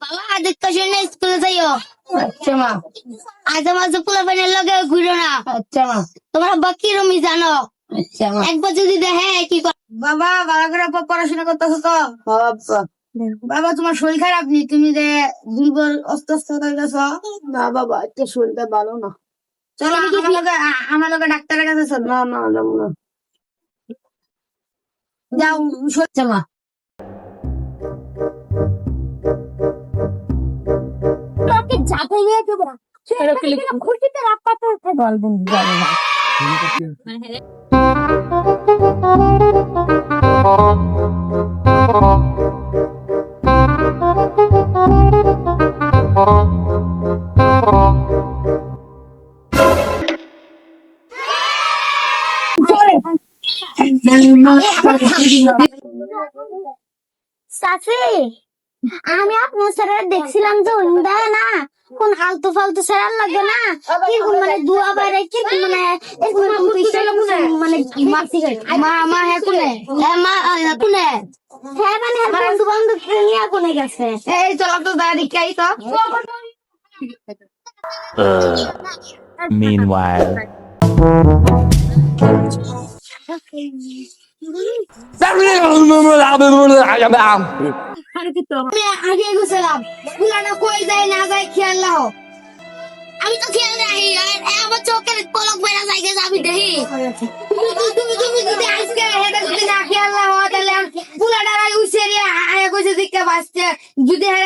বাবা আদিত্য সেন স্কুলে যাইও। আচ্ছা মা। আজ আমার পোলাপানের লগে ঘুরো না। আচ্ছা মা। তোমার আব্বা কিরমি জানো? আচ্ছা মা। একবার যদি দেখে কি করে। বাবা ভালো করে পড়াশোনা করতেছো তো? বাবা তোমার শরীর খারাপ নি, তুমি যে দুর্বল অস্ত হয়ে গেছো? না বাবা, একটু শরীরটা ভালো না। চলো আমার লগে ডাক্তারের কাছে চলো। না না যাবো না। যাও সত্যি মা। তোকে যাতে নিয়ে দেবো খুশিতে রাপ্পাতে উঠে বলবেন যাবে না। চাচি আমি আপনার স্যারের দেখছিলাম যে দেয় না কোন আলতু ফালতু স্যার লাগে না কিরকম মানে দুয়া বাইরে কিরকম মানে মাসি মা মা হ্যাঁ কোনে মা কোনে হ্যাঁ মানে বন্ধু বান্ধব নিয়ে কোনে গেছে এই চলো তো দাঁড়িয়ে খাই তো। Meanwhile. আগে গেছিলাম পুরানো কই যায় না যায় খেয়াল রাখো। আমি তো খেয়াল রাখি আর আমার চোখের পলক বেড়া যায় গেছে আমি দেখি তুমি যদি আজকে হেটা যদি না খেয়াল রাখো তাহলে পুরা ডারাই উছেরিয়া আয়া কইছে দিকে বাঁচতে যদি হ্যাঁ